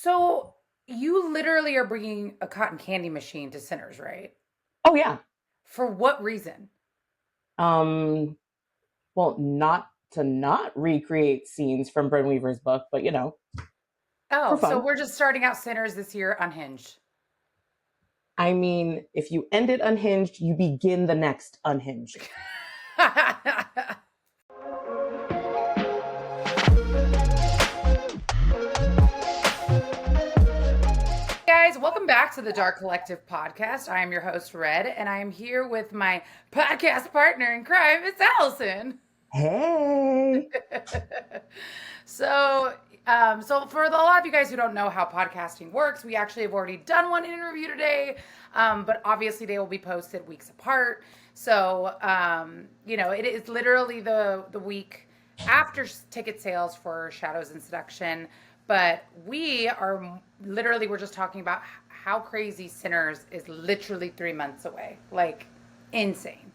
So you literally are bringing a cotton candy machine to Sinners, right? Oh yeah. For what reason? Um, well, not to not recreate scenes from Bryn Weaver's book, but for Oh, so fun. we're just starting out Sinners this year unhinged. I mean, if you end it unhinged, you begin the next unhinged. Guys, welcome back to the Dark Collective podcast. I am your host, Red, and I am here with my podcast partner in crime, it's Allison. Hey. So, so for a lot of you guys who don't know how podcasting works, we actually have already done one interview today, but obviously they will be posted weeks apart. So, it is literally the week after ticket sales for Shadows and Seduction. But we're just talking about how crazy Sinners is literally 3 months away. Like, insane.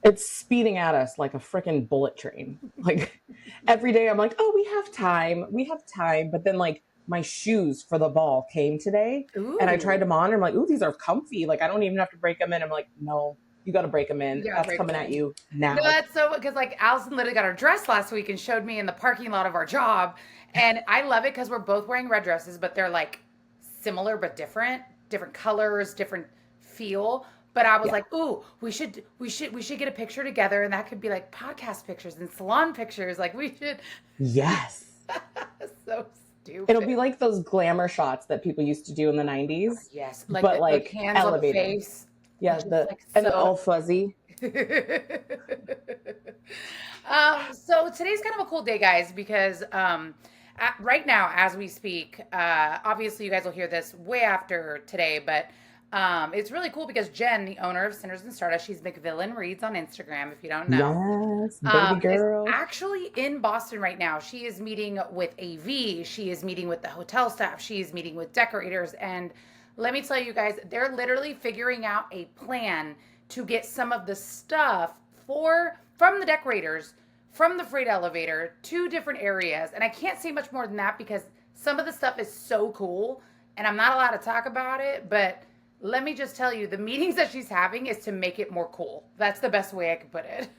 It's speeding at us like a freaking bullet train. Like every day I'm like, oh, we have time. We have time. But then like my shoes for the ball came today and I tried Ooh. them on and I'm like, ooh, these are comfy. Like I don't even have to break them in. I'm like, no, you got to break them in. Yeah, That's break coming them at in. you No, now. that's so because like Allison literally got her dress last week and showed me in the parking lot of our job, and I love it because we're both wearing red dresses, but they're like similar but different colors, different feel. But I was Yeah. like, "Ooh, we should get a picture together, and that could be like podcast pictures and salon pictures. Like we should." Yes. So It'll be stupid. like those glamour shots that people used to do in the 90s, Yes, like but the like hands on the elevated. face, Yeah, just the like and so. all fuzzy. So today's kind of a cool day, guys, because right now, as we speak, obviously you guys will hear this way after today, but it's really cool because Jenn, the owner of Sinners and Stardust, she's McVillain Reads on Instagram, if you don't know, Yes, baby is girl. actually in Boston right now. She is meeting with AV, she is meeting with the hotel staff, she is meeting with decorators, and let me tell you guys, they're literally figuring out a plan to get some of the stuff from the decorators from the freight elevator to different areas. And I can't say much more than that because some of the stuff is so cool and I'm not allowed to talk about it, but let me just tell you the meetings that she's having is to make it more cool. That's the best way I could put it.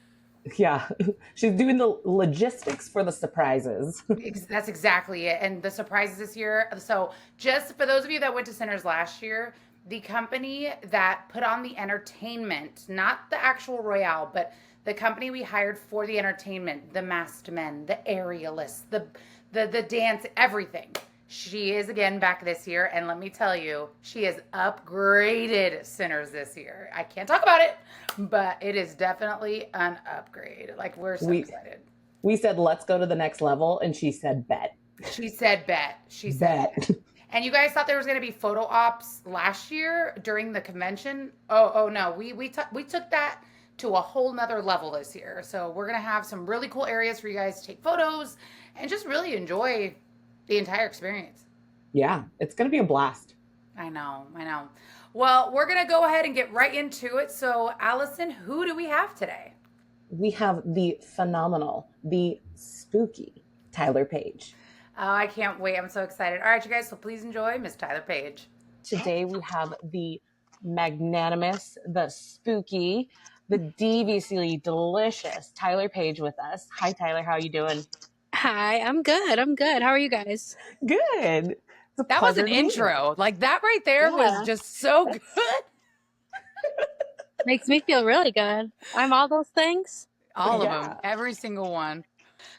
Yeah, she's doing the logistics for the surprises. That's exactly it. And the surprises this year. So, just for those of you that went to Sinners last year, the company that put on the entertainment, not the actual Royale, but the company we hired for the entertainment, the masked men, the aerialists, the dance, everything. She is again back this year, and let me tell you, she has upgraded Sinners this year. I can't talk about it, but it is definitely an upgrade. Like we're so we excited. we said let's go to the next level, and she said bet. She said bet. She said bet. Bet. And you guys thought there was going to be photo ops last year during the convention? Oh no, we took that to a whole nother level this year. So we're gonna have some really cool areas for you guys to take photos and just really enjoy the entire experience. Yeah, it's gonna be a blast. I know, I know. Well, we're gonna go ahead and get right into it. So, Allison, who do we have today? We have the phenomenal, the spooky Tylor Paige. Oh, I can't wait. I'm so excited. All right, you guys, so please enjoy Miss Tylor Paige. Today we have the magnanimous, the spooky, the deviously delicious Tylor Paige with us. Hi, Tyler. How are you doing? Hi, I'm good. I'm good. How are you guys? Good. It's a That was pleasure an to meet you. intro. Like that right there was Yeah, just so good. makes me feel really good. I'm all those things. All of them, Yeah. every single one.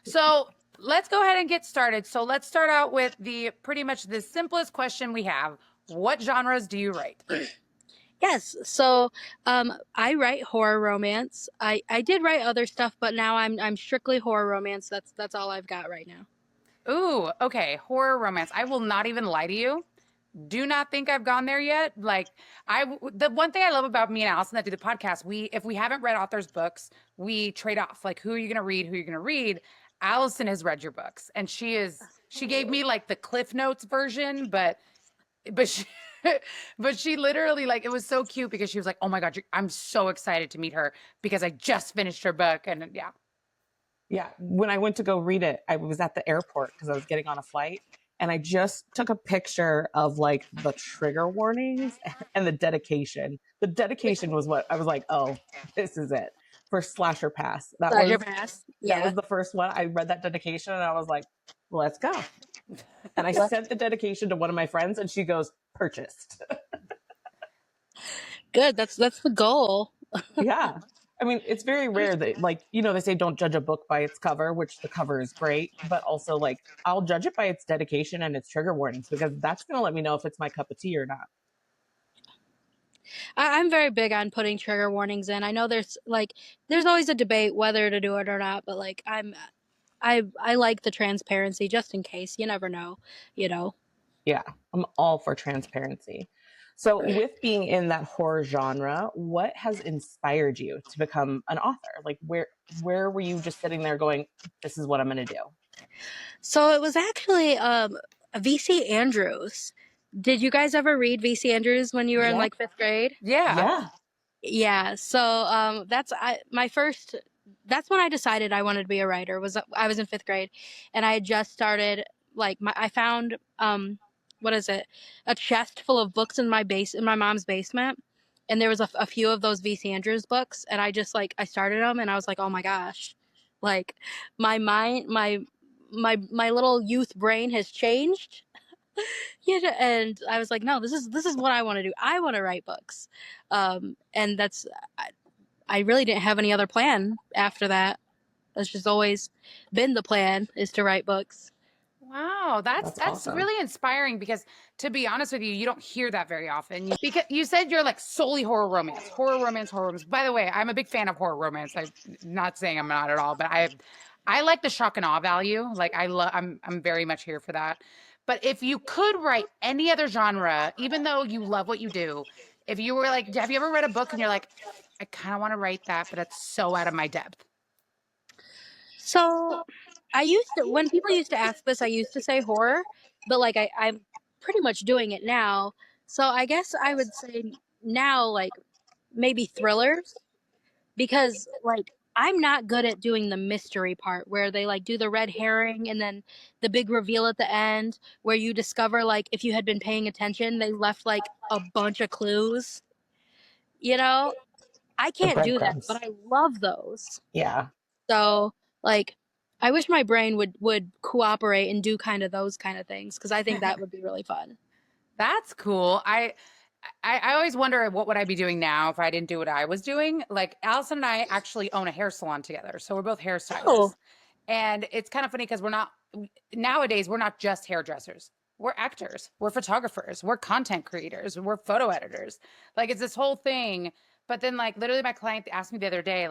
So let's go ahead and get started. So let's start out with the pretty much the simplest question we have. What genres do you write? Yes. So, I write horror romance. I did write other stuff, but now I'm strictly horror romance. That's all I've got right now. Ooh, okay, horror romance. I will not even lie to you. Do not think I've gone there yet. Like the one thing I love about me and Allison that do the podcast, if we haven't read authors' books, we trade off. Like who are you going to read? Who are you going to read? Allison has read your books, and she gave me like the Cliff Notes version, but she but she literally like it was so cute because she was like, "Oh my god, I'm so excited to meet her because I just finished her book." And yeah. Yeah. When I went to go read it, I was at the airport because I was getting on a flight. and I just took a picture of like the trigger warnings and the dedication. The dedication was what I was like, oh, this is it for Slasher Pass. Pleasure pass. That Yeah. was the first one. I read that dedication and I was like, let's go. And I Let's- sent the dedication to one of my friends and she goes, purchased. Good. That's the goal. Yeah. I mean, it's very rare that, like, you know, they say don't judge a book by its cover, which the cover is great, but also, like, I'll judge it by its dedication and its trigger warnings because that's going to let me know if it's my cup of tea or not. I'm very big on putting trigger warnings in. I know there's always a debate whether to do it or not, but like I like the transparency just in case. You never know, you know. Yeah, I'm all for transparency. So, with being in that horror genre, what has inspired you to become an author? Like, where were you just sitting there going, "This is what I'm going to do"? So it was actually VC Andrews. Did you guys ever read VC Andrews when you were in Yeah. like 5th grade? Yeah. Yeah. So my first. That's when I decided I wanted to be a writer. I was in 5th grade, and I had just started I found what is it, a chest full of books in my mom's basement, and there was a few of those VC Andrews books, and I just I started them, and I was like, oh my gosh, like my mind my little youth brain has changed. Yeah, and I was like, no, this is what I want to do. I want to write books, and I really didn't have any other plan after that. That's just always been the plan, is to write books. Wow, that's awesome. really inspiring because to be honest with you, you don't hear that very often. Because you said you're like solely horror romance, horror romance, horror romance. By the way, I'm a big fan of horror romance. I'm not saying I'm not at all, but I like the shock and awe value. Like I'm very much here for that. But if you could write any other genre, even though you love what you do, if you were like, have you ever read a book and you're like, I kind of want to write that, but it's so out of my depth? So when people used to ask this, I used to say horror, but I'm pretty much doing it now. So I guess I would say now, maybe thrillers, because I'm not good at doing the mystery part where they do the red herring and then the big reveal at the end where you discover if you had been paying attention, they left a bunch of clues. You know, I can't do that, but I love those. Yeah. So I wish my brain would cooperate and do kind of those kind of things, because I think that would be really fun. That's cool. I always wonder what would I be doing now if I didn't do what I was doing. Like Allison and I actually own a hair salon together, so we're both hairstylists. Oh. And it's kind of funny because nowadays we're not just hairdressers. We're actors, we're photographers, we're content creators, we're photo editors. Like it's this whole thing. But then literally my client asked me the other day,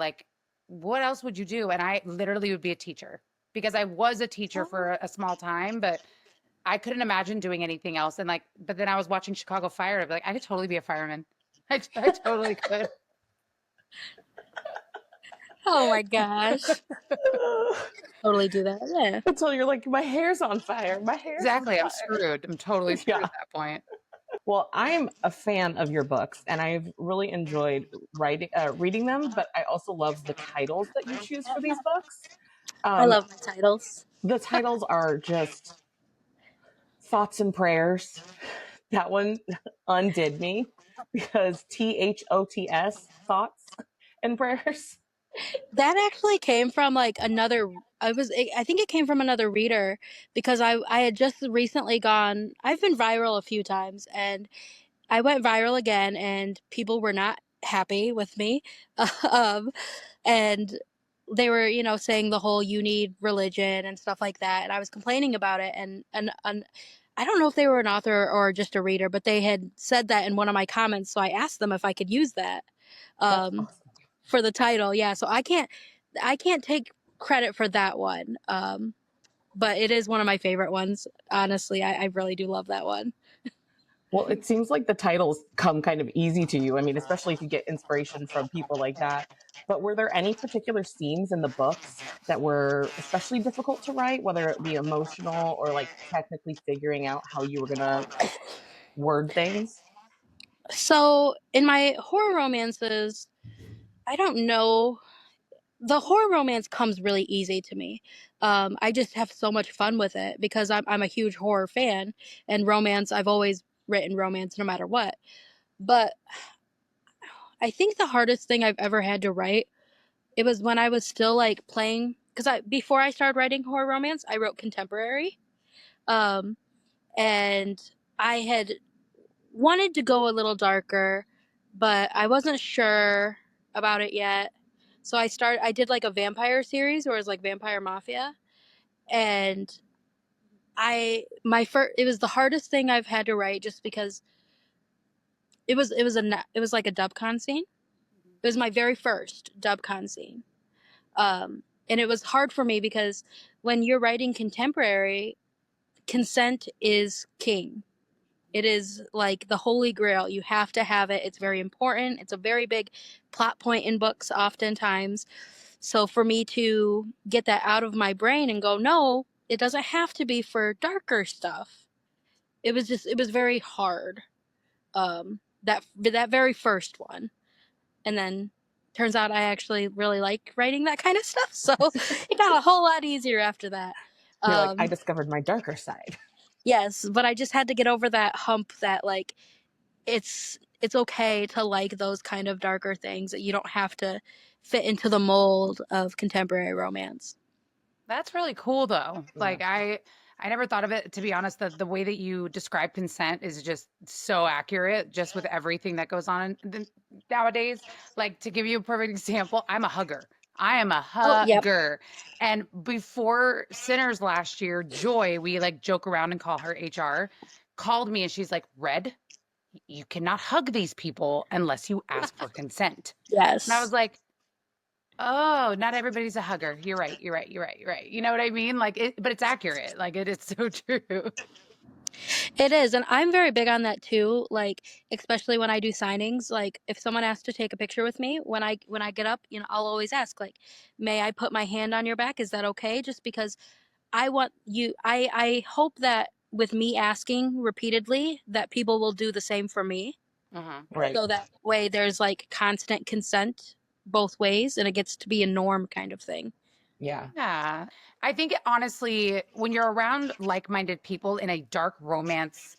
what else would you do? And I literally would be a teacher because I was a teacher for a small time, but I couldn't imagine doing anything else. And but then I was watching Chicago Fire. I'd be like, I could totally be a fireman. I totally could. Oh my gosh. Totally do that. Yeah. Until you're like, my hair's on fire. Exactly. I'm screwed. I'm totally screwed at that point. Well, I'm a fan of your books and I've really enjoyed reading them, but I also love the titles that you choose for these books. I love my titles. The titles are just thoughts and prayers. That one undid me because THOTS, thoughts and prayers. That actually came from another. I think it came from another reader, because I had just recently gone. I've been viral a few times, and I went viral again, and people were not happy with me, and they were saying the whole "you need religion" and stuff like that, and I was complaining about it, and I don't know if they were an author or just a reader, but they had said that in one of my comments, so I asked them if I could use that. Awesome. For the title. Yeah, so I can't take credit for that one, but it is one of my favorite ones. Honestly, I really do love that one. Well, it seems like the titles come kind of easy to you. I mean, especially if you get inspiration from people like that. But were there any particular scenes in the books that were especially difficult to write, whether it be emotional or technically figuring out how you were going to word things? So in my horror romances, I don't know. the horror romance comes really easy to me. I just have so much fun with it because I'm a huge horror fan, and romance, I've always written romance no matter what. But I think the hardest thing I've ever had to write, it was when I was still like playing, because before I started writing horror romance, I wrote contemporary. Um, and I had wanted to go a little darker, but I wasn't sure about it yet. So I did like a vampire series where it was like Vampire Mafia, and it was the hardest thing I've had to write just because it was like a dubcon scene. It was my very first dubcon scene. And it was hard for me because when you're writing contemporary, consent is king. It is like the holy grail. You have to have it. It's very important. It's a very big plot point in books oftentimes. So for me to get that out of my brain and go, no, it doesn't have to be for darker stuff. It was very hard. That very first one. And then turns out I actually really like writing that kind of stuff. So it got a whole lot easier after that. You're like, I discovered my darker side. Yes, but I just had to get over that hump that like it's okay to like those kind of darker things, that you don't have to fit into the mold of contemporary romance. That's really cool though. Yeah. Like I never thought of it, to be honest. The way that you describe consent is just so accurate, just with everything that goes on nowadays. Like, to give you a perfect example, I'm a hugger. I am a Oh, yep. hugger. And before Sinners last year, Joy, we like joke around and call her HR, called me and she's like, Red, you cannot hug these people unless you ask for consent. Yes. And I was like, oh, not everybody's a hugger. You're right. You're right. You're right. You're right. You know what I mean? Like it, but it's accurate. Like it is so true. It is, and I'm very big on that too. Like, especially when I do signings, like if someone asks to take a picture with me, when I get up, I'll always ask, like, may I put my hand on your back? Is that okay? Just because I want you, I hope that with me asking repeatedly that people will do the same for me. Right. So that way there's like constant consent both ways, and it gets to be a norm kind of thing. Yeah. Yeah. I think honestly, when you're around like-minded people in a dark romance,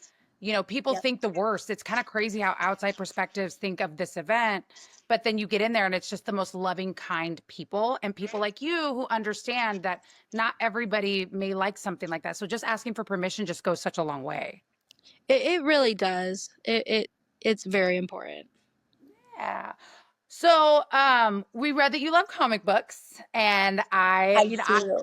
people Yep. think the worst. It's kind of crazy how outside perspectives think of this event, but then you get in there and it's just the most loving, kind people, and people like you who understand that not everybody may like something like that. So just asking for permission just goes such a long way. It really does. It's very important. Yeah. So, we read that you love comic books, and I, do.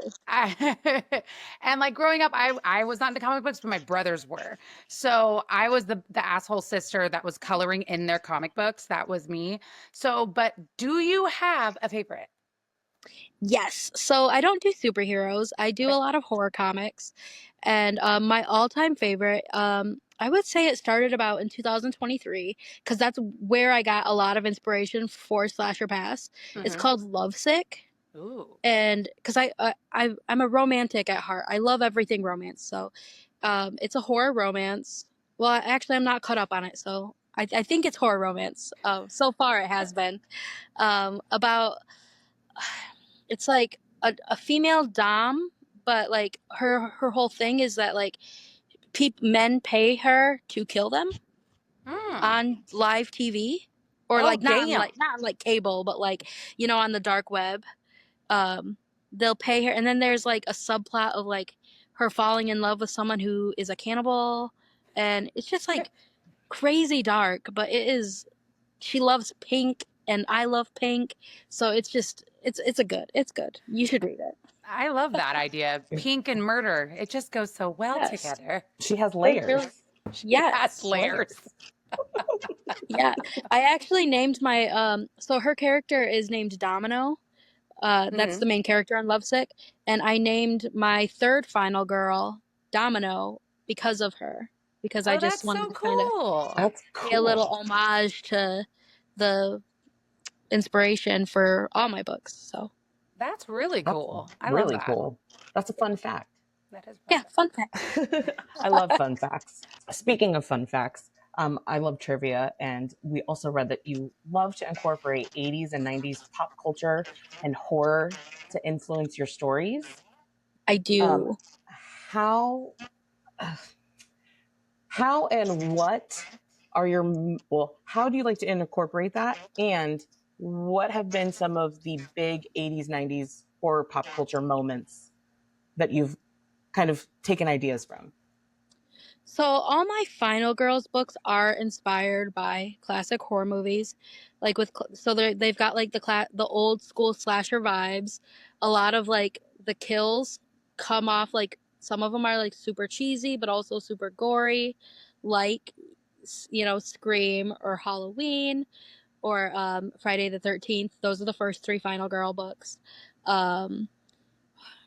and like growing up, I was not into comic books, but my brothers were. So I was the asshole sister that was coloring in their comic books. That was me. So, but do you have a favorite? Yes. So I don't do superheroes. I do Okay. a lot of horror comics. And my all-time favorite, I would say it started about in 2023, because that's where I got a lot of inspiration for Slasher Pass. It's Mhm. called Lovesick. Ooh. And because I'm a romantic at heart. I love everything romance. So it's a horror romance. Well, actually, I'm not caught up on it. So I think it's horror romance. So far, it has been. About it's like a female dom, but like her whole thing is that like men pay her to kill them on live TV, or Oh, like damn. not on like cable, but like on the dark web. They'll pay her, and then there's like a subplot of like her falling in love with someone who is a cannibal, and it's just like crazy dark, but it is. She loves pink, and I love pink, so it's just it's good. You should read it. I love that idea. Pink and murder. It just goes so well Yes. together. She has layers. Yes. That's layers. Yeah, I actually named my so her character is named Domino. That's the main character on Lovesick, and I named my third final girl Domino because of her, because I just That's wanted so to kind of cool. That's pay a little cool. homage to the inspiration for all my books. So That's really That's cool. I really love that. cool. That's a fun fact. That is yeah, fun fact. I love fun facts. Speaking of fun facts, I love trivia, and we also read that you love to incorporate 80s and 90s pop culture and horror to influence your stories. I Um, do. how how and what are your well, how do you like to incorporate that? And what have been some of the big 80s, 90s horror pop culture moments that you've kind of taken ideas from? So all my Final Girls books are inspired by classic horror movies, like so they've got like the old school slasher vibes. A lot of like the kills come off like some of them are like super cheesy, but also super gory, like Scream or Halloween or Friday the 13th. Those are the first three Final Girl books. I'm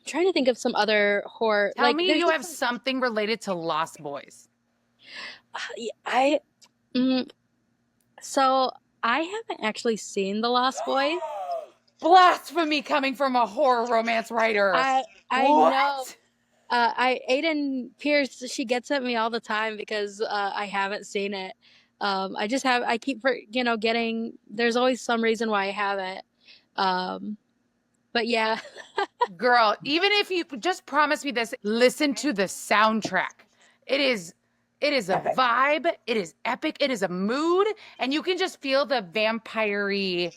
trying to think of some other horror. Tell Like me there's you have just something related to Lost Boys. I. Mm, So I haven't actually seen The Lost Boys. Blasphemy coming from a horror romance writer. I know. What? Aiden Pierce, she gets at me all the time because I haven't seen it. I keep getting. There's always some reason why I haven't. But yeah, Girl, even if you just promise me this, listen to the soundtrack. It is a Epic. vibe, it is epic, it is a mood, and you can just feel the vampire-y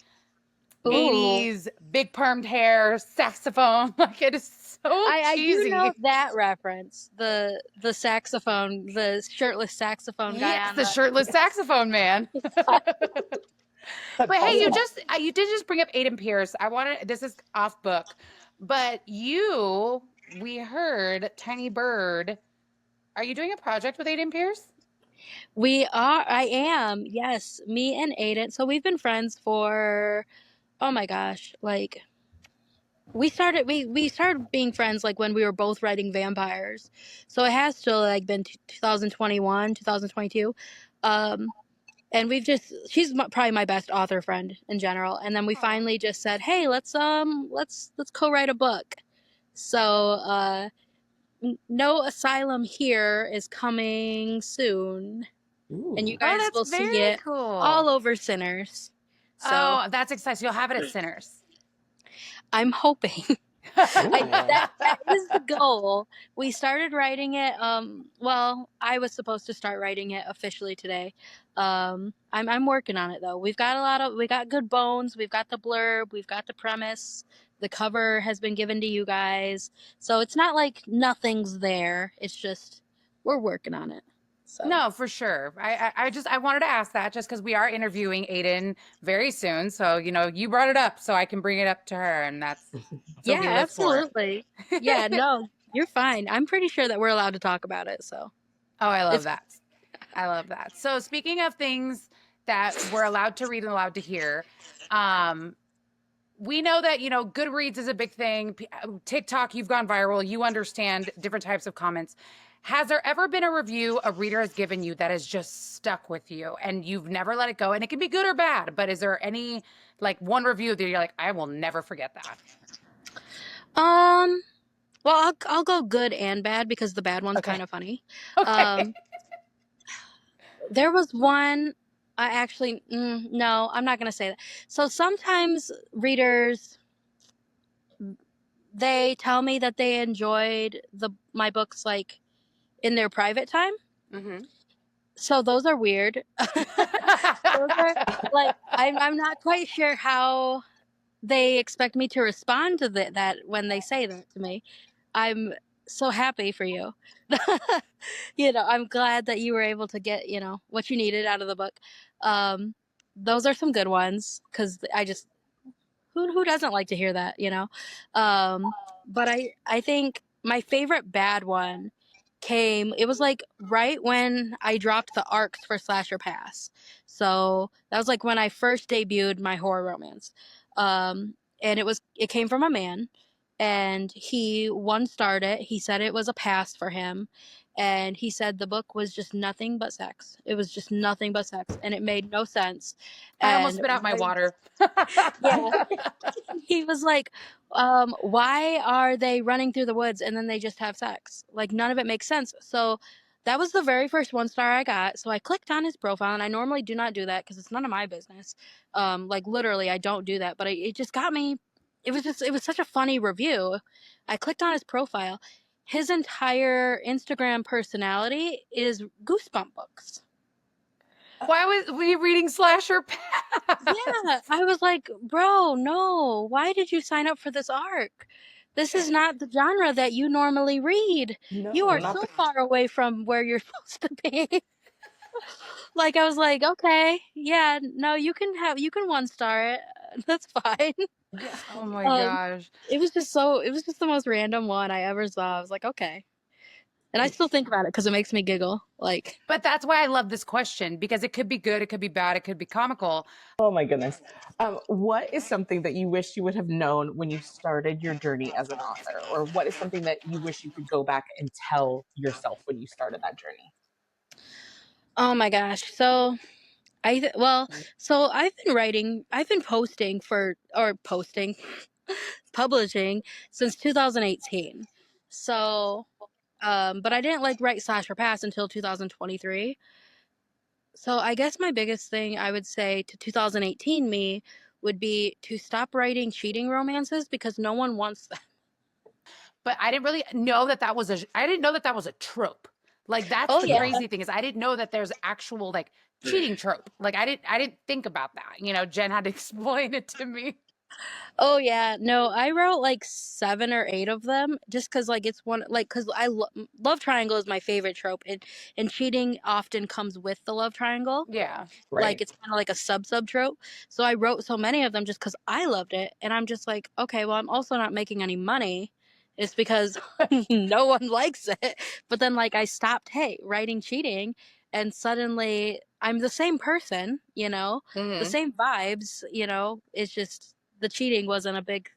ooh, 80s big permed hair, saxophone. Like it is so I do cheesy. know that reference. The saxophone, the shirtless saxophone guy Yes, on the shirtless saxophone man. But hey, you did just bring up Aiden Pierce. This is off book, but we heard Tiny Bird. Are you doing a project with Aiden Pierce? We are. I am. Yes, me and Aiden. So we've been friends for, oh my gosh, like we started being friends like when we were both writing vampires. So it has to like been 2021, 2022. Um and she's probably my best author friend in general. And then we finally just said, "Hey, let's co-write a book." So No Asylum Here is coming soon. And you Ooh. guys will That's see very it cool. all over Sinners. So Oh, that's exciting. You'll have it at Sinners. I'm hoping. That is the goal. We started writing it. Well, I was supposed to start writing it officially today. I'm working on it though. We got good bones. We've got the blurb. We've got the premise. The cover has been given to you guys, so it's not like nothing's there. It's just we're working on it. So. No, for sure. I wanted to ask that just because we are interviewing Aiden very soon. So, you brought it up so I can bring it up to her, and that's Yeah, we live absolutely. Yeah, no, you're fine. I'm pretty sure that we're allowed to talk about it. So. Oh, I love It's that. I love that. So speaking of things that we're allowed to read and allowed to hear, we know that, Goodreads is a big thing. TikTok, you've gone viral. You understand different types of comments. Has there ever been a review a reader has given you that has just stuck with you and you've never let it go? And it can be good or bad, but is there any like one review that you're like, I will never forget that? Well, I'll go good and bad because the bad one's Okay. kind of funny. Okay. There was one. I actually no, I'm not gonna say that. So sometimes readers, they tell me that they enjoyed my books like in their private time. Mm-hmm. So those are weird. Those are like I'm not quite sure how they expect me to respond to that when they say that to me. I'm so happy for you. I'm glad that you were able to get, what you needed out of the book. Those are some good ones because who doesn't like to hear that, But I think my favorite bad one it was like right when I dropped the arcs for Slasher Pass. So that was like when I first debuted my horror romance. And it came from a man, and he one-starred it. He said it was a pass for him, and he said the book was just nothing but sex. It was just nothing but sex, and it made no sense. I almost And spit out my water. yeah, he was like, why are they running through the woods and then they just have sex? Like none of it makes sense. So that was the very first 1 star I got. So I clicked on his profile, and I normally do not do that because it's none of my business. Like literally, I don't do that. But it just got me. It was such a funny review. I clicked on his profile. His entire Instagram personality is Goosebump books. Why was we reading Slasher Pass? Yeah, I was like, bro, no. Why did you sign up for this arc? This is not the genre that you normally read. No, You are not so the far away from where you're supposed to be. Like I was like, okay, yeah, no, you can 1 star it. That's fine. Oh my Um, gosh. it was just the most random one I ever saw. I was like, okay. And I still think about it because it makes me giggle. Like, But that's why I love this question, because it could be good, it could be bad, it could be comical. Oh my goodness. What is something that you wish you would have known when you started your journey as an author? Or what is something that you wish you could go back and tell yourself when you started that journey? oh my gosh. So I've been publishing since 2018. So, but I didn't like write Slash or Pass until 2023. So I guess my biggest thing I would say to 2018 me would be to stop writing cheating romances because no one wants them. But I didn't really know that I didn't know that that was a trope. Like that's Oh the yeah. crazy thing, is I didn't know that there's actual like cheating trope. Like I didn't think about that. You know, Jen had to explain it to me. Oh yeah, no, I wrote like 7 or 8 of them just because like it's one like because love triangle is my favorite trope, and cheating often comes with the love triangle. Yeah. Like Right. it's kind of like a sub trope. So I wrote so many of them just because I loved it, and I'm just like, okay, well I'm also not making any money. It's because no one likes it. But then like I stopped writing cheating, and suddenly I'm the same person, the Mhm. same vibes, it's just the cheating wasn't a big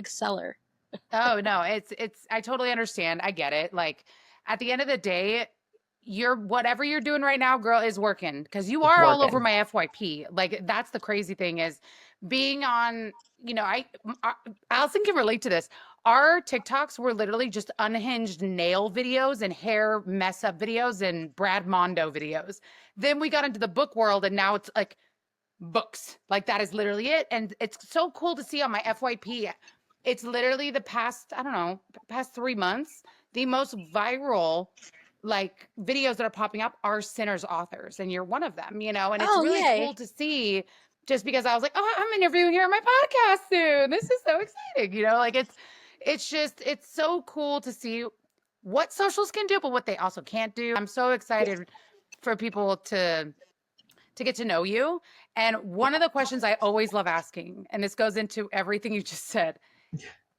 seller. Oh no, it's I totally understand. I get it. Like at the end of the day, you're whatever you're doing right now, girl, is working, because you It's are all over working. my FYP. Like that's the crazy thing, is being on, Allison can relate to this. Our TikToks were literally just unhinged nail videos and hair mess up videos and Brad Mondo videos. Then we got into the book world, and now it's like books. Like that is literally it. And it's so cool to see on my FYP. It's literally the past, I don't know, past 3 months, the most viral like videos that are popping up are Sinners authors, and you're one of them, and it's Oh, really yay. cool to see, just because I was like, oh, I'm interviewing here on my podcast soon. This is so exciting, like it's so cool to see what socials can do, but what they also can't do. I'm so excited for people to get to know you. And one of the questions I always love asking, and this goes into everything you just said,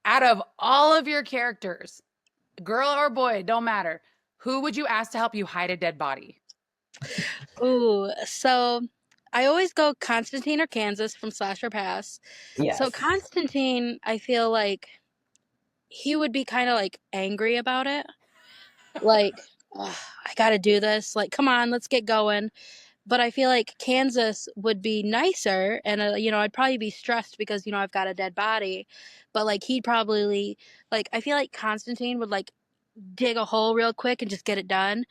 out of all of your characters, girl or boy, don't matter, who would you ask to help you hide a dead body? Ooh, so I always go Constantine or Kansas from Slasher Pass. Yes. So Constantine, I feel like he would be kind of like angry about it. Like, "Ugh, I gotta do this. Like, come on, let's get going." But I feel like Kansas would be nicer, and I'd probably be stressed because I've got a dead body. But like he'd probably like I feel like Constantine would like dig a hole real quick and just get it done.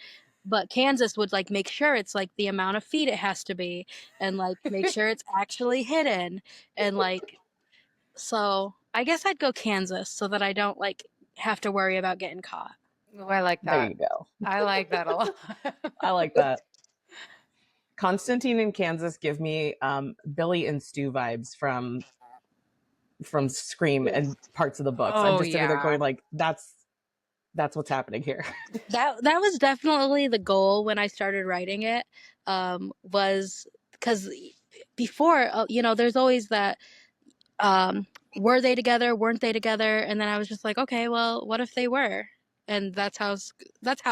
But Kansas would like make sure it's like the amount of feet it has to be, and like make sure it's actually hidden, and like so I guess I'd go Kansas so that I don't like have to worry about getting caught. Oh, I like There that. you go. I like that a lot. I like that. Constantine and Kansas give me Billy and Stu vibes from Scream and parts of the books. I'm Oh just sitting there yeah. going like, that's what's happening here. That was definitely the goal when I started writing it. Was because before there's always that were they together, weren't they together, and then I was just like, okay, well, what if they were? And that's how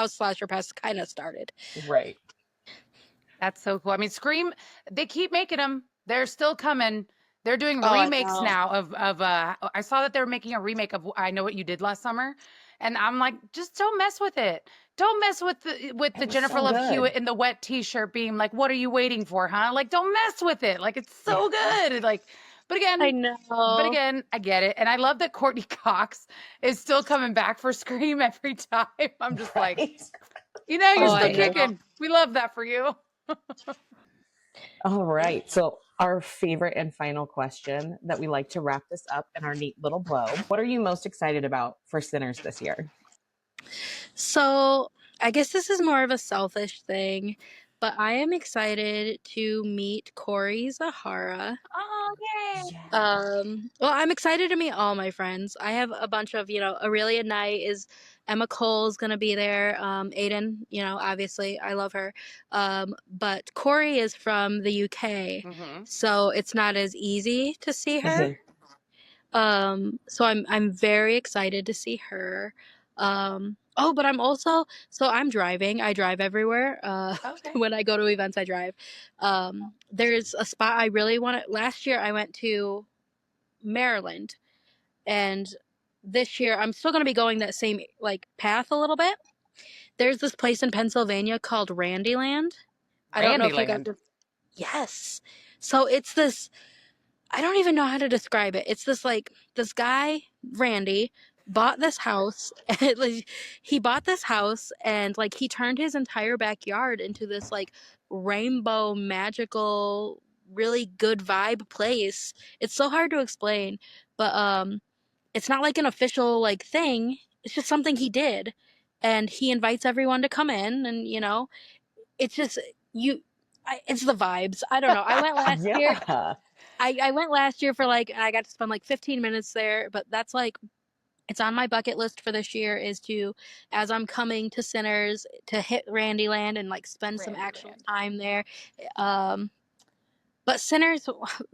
Slasher Pass kind of started. Right. That's so cool. I mean, Scream, they keep making them. They're still coming. They're doing Oh, I remakes know. now of I saw that they were making a remake of I Know What You Did Last Summer. And I'm like, just don't mess with it. Don't mess with the was Jennifer so Love good. Hewitt in the wet t-shirt being like, what are you waiting for, huh? Like, don't mess with it. Like, it's so good. Like, but I again, know. I get it. And I love that Courtney Cox is still coming back for Scream every time. I'm just like, Right. You know, you're Oh, still I know. kicking. We love that for you. All right. So, our favorite and final question that we like to wrap this up in our neat little bow. What are you most excited about for Sinners this year? So I guess this is more of a selfish thing, but I am excited to meet Corey Zahara. Oh, yay. Well, I'm excited to meet all my friends. I have a bunch of, Aurelia Knight is Emma Cole's gonna be there. Aiden, obviously I love her. But Corey is from the UK, so it's not as easy to see her. So I'm very excited to see her. But I'm driving. I drive everywhere. Okay. When I go to events, I drive. There's a spot I really want to. Last year I went to Maryland, and this year I'm still going to be going that same like path a little bit. There's this place in Pennsylvania called Randyland. I don't know if you guys Randyland. have. Yes. So it's this. I don't even know how to describe it. It's this guy, Randy, bought this house. And, he bought this house and he turned his entire backyard into this rainbow magical, really good vibe place. It's so hard to explain, but it's not like an official thing. It's just something he did, and he invites everyone to come in, and it's just you. It's the vibes. I don't know. I went last year. Yeah. I went last year for I got to spend 15 minutes there, but that's it's on my bucket list for this year is to, as I'm coming to Sinners, to hit Randyland and spend some actual time there. But Sinners,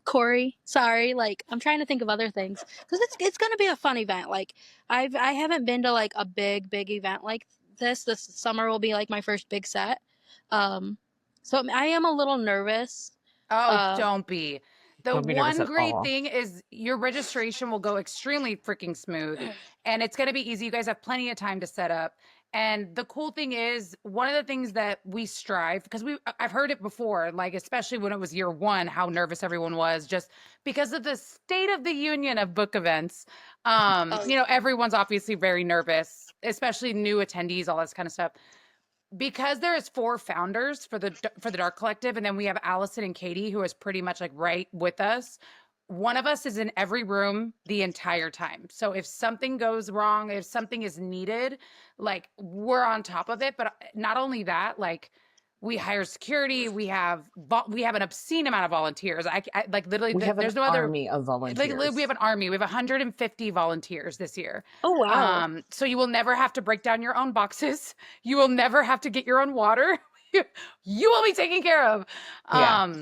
Corey, sorry, I'm trying to think of other things because it's gonna be a fun event. I haven't been to a big event like this. This summer will be my first big set. So I am a little nervous. Oh, don't be. The Don't be nervous one at great all. thing is your registration will go extremely freaking smooth and it's going to be easy. You guys have plenty of time to set up. And the cool thing is, one of the things that we strive, because I've heard it before, especially when it was year one, how nervous everyone was just because of the state of the union of book events. Everyone's obviously very nervous, especially new attendees, all this kind of stuff. Because there is 4 founders for the Dark Collective, and then we have Allison and Katie, who is pretty much right with us. One of us is in every room the entire time. So if something goes wrong, if something is needed, we're on top of it. But not only that, we hire security. We have an obscene amount of volunteers. I literally, We have there's an no other army of volunteers. we have an army. We have 150 volunteers this year. Oh wow! So you will never have to break down your own boxes. You will never have to get your own water. You will be taken care of. Yeah.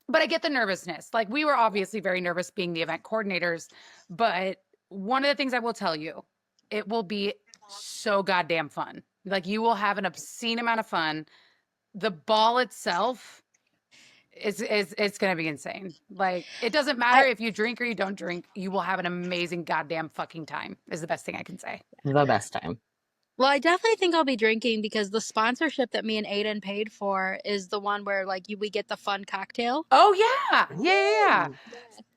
But I get the nervousness. We were obviously very nervous being the event coordinators. But one of the things I will tell you, it will be so goddamn fun. You will have an obscene amount of fun. The ball itself it's going to be insane. It doesn't matter if you drink or you don't drink. You will have an amazing goddamn fucking time is the best thing I can say. The best time. Well, I definitely think I'll be drinking because the sponsorship that me and Aiden paid for is the one where we get the fun cocktail. Oh yeah. Yeah.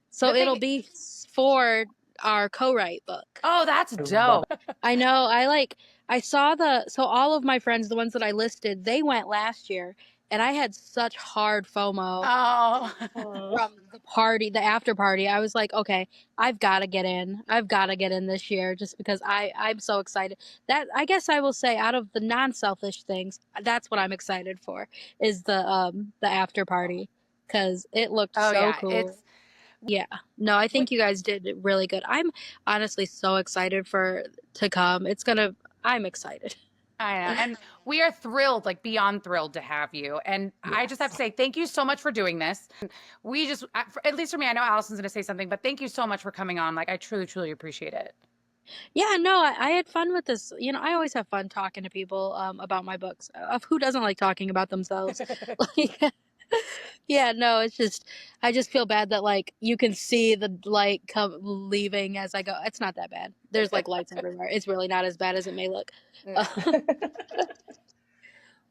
So it'll be for our co-write book. Oh, that's dope. I know. I saw so all of my friends, the ones that I listed, they went last year, and I had such hard FOMO from the party, the after party. I was like, okay, I've got to get in. I've got to get in this year just because I'm so excited. That I guess I will say, out of the non-selfish things, that's what I'm excited for is the after party because it looked cool. Yeah. No, I think you guys did really good. I'm honestly so excited to come. I'm excited. I know. And we are thrilled, beyond thrilled to have you. And yes. I just have to say, thank you so much for doing this. We just, at least for me, I know Allison's going to say something, but thank you so much for coming on. I truly, truly appreciate it. Yeah, no, I had fun with this. I always have fun talking to people about my books. Who doesn't like talking about themselves? Yeah, no, it's just, I just feel bad that you can see the light leaving as I go. It's not that bad. There's lights everywhere. It's really not as bad as it may look.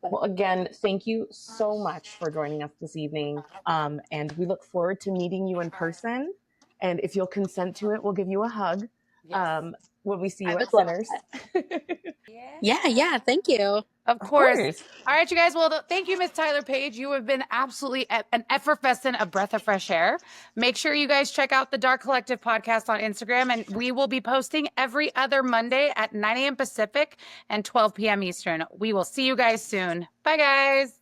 Well, again, thank you so much for joining us this evening. And we look forward to meeting you in person. And if you'll consent to it, we'll give you a hug. Yes. Will we see you I at would love Sinners? Yeah, thank you. Of Of course. course. All right, you guys. Well, thank you, Miss Tylor Paige. You have been absolutely an effervescent, a breath of fresh air. Make sure you guys check out the Dark Collective podcast on Instagram, and we will be posting every other Monday at 9 a.m. Pacific and 12 p.m. Eastern. We will see you guys soon. Bye, guys.